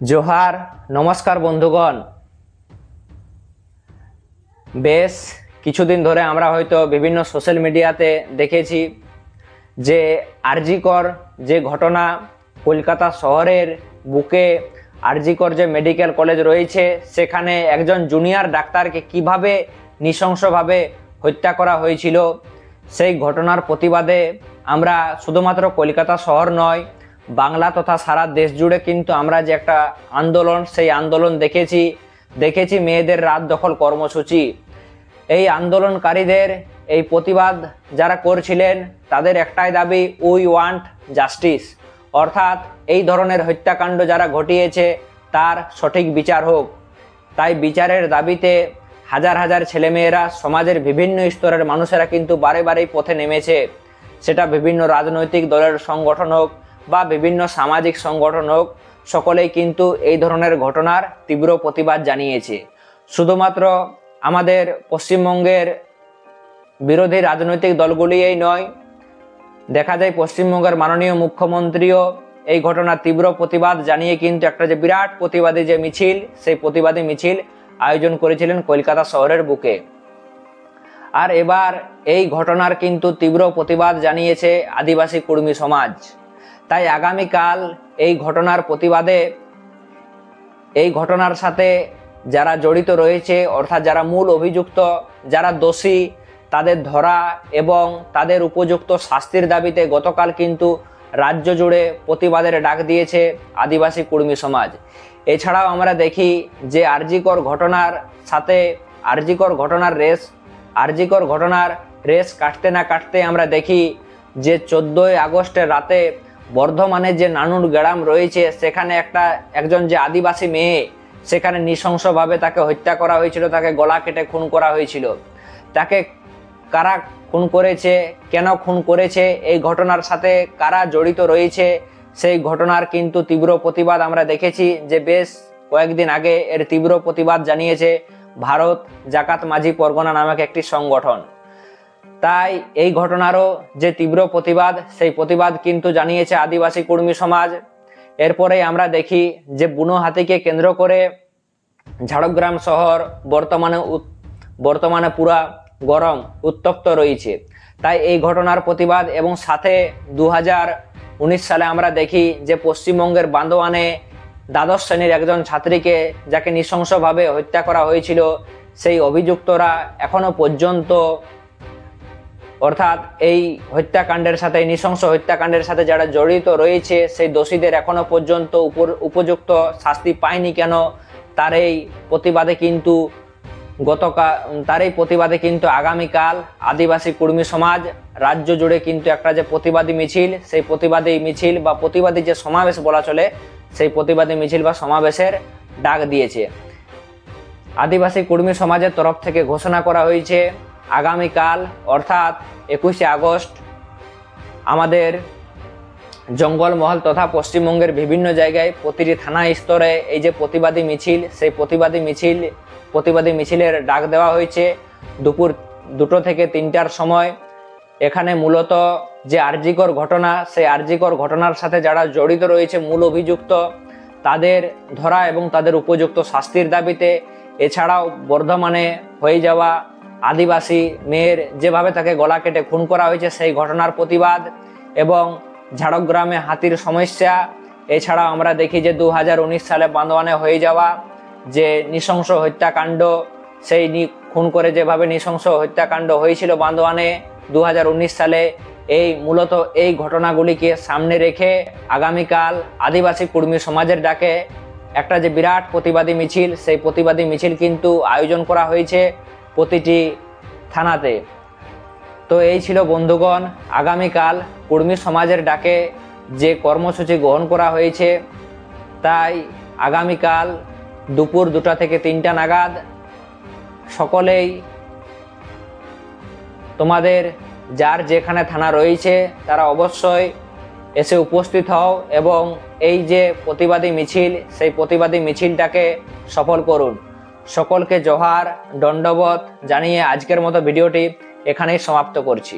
जोहार नमस्कार बंधुगण। बेश किछुदिन धरे आमरा होयतो विभिन्न सोशल मीडियाते देखेछि जे आरजिकर जे घटना कलकाता शहरेर बुके आरजिकर जे मेडिकल कलेज रयेछे सेखाने एकजन जूनियर डाक्तारके किभाबे नृशंसभावे हत्या करा हयेछिलो सेई घटनार प्रतिबादे आमरा शुधुमात्र कलकाता शहर नय बांगला तथा सारा देश जुड़े किन्तु आमरा जे एकटा आंदोलन सेई आंदोलन देखेछि मेয়েদের রাত দখল কর্মসূচি। এই আন্দোলনকারীদের এই প্রতিবাদ যারা করছিলেন তাদের একটাই দাবি, উই ওয়ান্ট জাস্টিস, অর্থাৎ এই ধরনের হত্যাকাণ্ড যারা ঘটিয়েছে তার সঠিক বিচার হোক। তাই বিচারের দাবিতে হাজার হাজার ছেলেমেয়েরা সমাজের বিভিন্ন স্তরের মানুষেরা কিন্তু বারে বারেই পথে নেমেছে। সেটা বিভিন্ন রাজনৈতিক দলের সংগঠন হোক বা বিভিন্ন সামাজিক সংগঠন হোক, সকলেই কিন্তু এই ধরনের ঘটনার তীব্র প্রতিবাদ জানিয়েছে। শুধুমাত্র আমাদের পশ্চিমবঙ্গের বিরোধী রাজনৈতিক দলগুলিই নয়, দেখা যায় পশ্চিমবঙ্গের মাননীয় মুখ্যমন্ত্রীও এই ঘটনার তীব্র প্রতিবাদ জানিয়ে কিন্তু একটা যে বিরাট প্রতিবাদী যে মিছিল, সেই প্রতিবাদী মিছিল আয়োজন করেছিলেন কলকাতা শহরের বুকে। আর এবার এই ঘটনার কিন্তু তীব্র প্রতিবাদ জানিয়েছে আদিবাসী কুর্মী সমাজ। তাই আগামীকাল এই ঘটনার প্রতিবাদে এই ঘটনার সাথে যারা জড়িত রয়েছে অর্থাৎ যারা মূল অভিযুক্ত, যারা দোষী, তাদের ধরা এবং তাদের উপযুক্ত শাস্তির দাবিতে গতকাল কিন্তু রাজ্য জুড়ে প্রতিবাদের ডাক দিয়েছে আদিবাসী কুর্মী সমাজ। এছাড়াও আমরা দেখি যে আরজিকর ঘটনার সাথে আরজিকর ঘটনার রেস কাটতে না কাটতে আমরা দেখি যে 14 আগস্টের রাতে বর্ধমানে যে নানুর গ্রাম রয়েছে সেখানে একজন যে আদিবাসী মেয়ে, সেখানে নৃশংসভাবে তাকে হত্যা করা হয়েছিল, তাকে গলা কেটে খুন করা হয়েছিল। তাকে কারা খুন করেছে, কেন খুন করেছে, এই ঘটনার সাথে কারা জড়িত রয়েছে, সেই ঘটনার কিন্তু তীব্র প্রতিবাদ আমরা দেখেছি যে বেশ কয়েকদিন আগে এর তীব্র প্রতিবাদ জানিয়েছে ভারত জাকাত মাঝি পরগনা নামক একটি সংগঠন। তাই এই ঘটনারও যে তীব্র প্রতিবাদ, সেই প্রতিবাদ কিন্তু জানিয়েছে আদিবাসী কুর্মী সমাজ। এরপরে আমরা দেখি যে বুনো হাতিকে কেন্দ্র করে ঝাড়গ্রাম শহর বর্তমানে পুরা গরম উত্তপ্ত রয়েছে। তাই এই ঘটনার প্রতিবাদ এবং সাথে 2019 সালে আমরা দেখি যে পশ্চিমবঙ্গের বান্দোয়ানে দ্বাদশ শ্রেণীর একজন ছাত্রীকে যাকে নৃশংসভাবে হত্যা করা হয়েছিল, সেই অভিযুক্তরা এখনো পর্যন্ত অর্থাৎ এই হত্যাকাণ্ডের সাথে নৃশংস হত্যাকাণ্ডের সাথে যারা জড়িত রয়েছে সেই দোষীদের এখনো পর্যন্ত উপযুক্ত শাস্তি পায়নি কেন, তার এই প্রতিবাদে কিন্তু আগামীকাল আদিবাসী কুর্মী সমাজ রাজ্য জুড়ে কিন্তু একটা যে প্রতিবাদী মিছিল, সেই প্রতিবাদী মিছিল বা প্রতিবাদী যে সমাবেশ বলা চলে, সেই প্রতিবাদী মিছিল বা সমাবেশের ডাক দিয়েছে। আদিবাসী কুর্মী সমাজের তরফ থেকে ঘোষণা করা হয়েছে আগামীকাল অর্থাৎ 21শে আগস্ট আমাদের জঙ্গলমহল তথা পশ্চিমবঙ্গের বিভিন্ন জায়গায় প্রতিটি থানা স্তরে এই যে প্রতিবাদী মিছিল, সেই প্রতিবাদী মিছিলের ডাক দেওয়া হয়েছে দুপুর 2টো থেকে 3টার সময়। এখানে মূলত যে আরজিকর ঘটনা, সেই আরজিকর ঘটনার সাথে যারা জড়িত রয়েছে মূল অভিযুক্ত, তাদের ধরা এবং তাদের উপযুক্ত শাস্তির দাবিতে, এছাড়াও বর্ধমানে হয়ে যাওয়া আদিবাসী মেয়ের যেভাবে তাকে গলা কেটে খুন করা হয়েছে সেই ঘটনার প্রতিবাদ এবং ঝাড়গ্রামে হাতির সমস্যা, এছাড়াও আমরা দেখি যে 2019 সালে বান্দোয়ানে হয়ে যাওয়া যে নৃশংস হত্যাকাণ্ড, সেই খুন করে যেভাবে নৃশংস হত্যাকাণ্ড হয়েছিল বান্দোয়ানে 2019 সালে, মূলত এই ঘটনাগুলিকে সামনে রেখে আগামীকাল আদিবাসী কুর্মী সমাজের ডাকে একটা যে বিরাট প্রতিবাদী মিছিল, সেই প্রতিবাদী মিছিল কিন্তু আয়োজন করা হয়েছে প্রতিটি থানাতে। তো এই ছিল বন্ধুগণ আগামীকাল কুর্মী সমাজের ডাকে যে কর্মসূচি গ্রহণ করা হয়েছে। তাই আগামীকাল দুপুর 2টা থেকে 3টা নাগাদ সকলেই তোমাদের যার যেখানে থানা রয়েছে তারা অবশ্যই এসে উপস্থিত হও এবং এই যে প্রতিবাদী মিছিল, সেই প্রতিবাদী মিছিলটাকে সফল করুন। সকলকে জোহার, দণ্ডবত জানিয়ে আজকের মতো ভিডিওটি এখানেই সমাপ্ত করছি।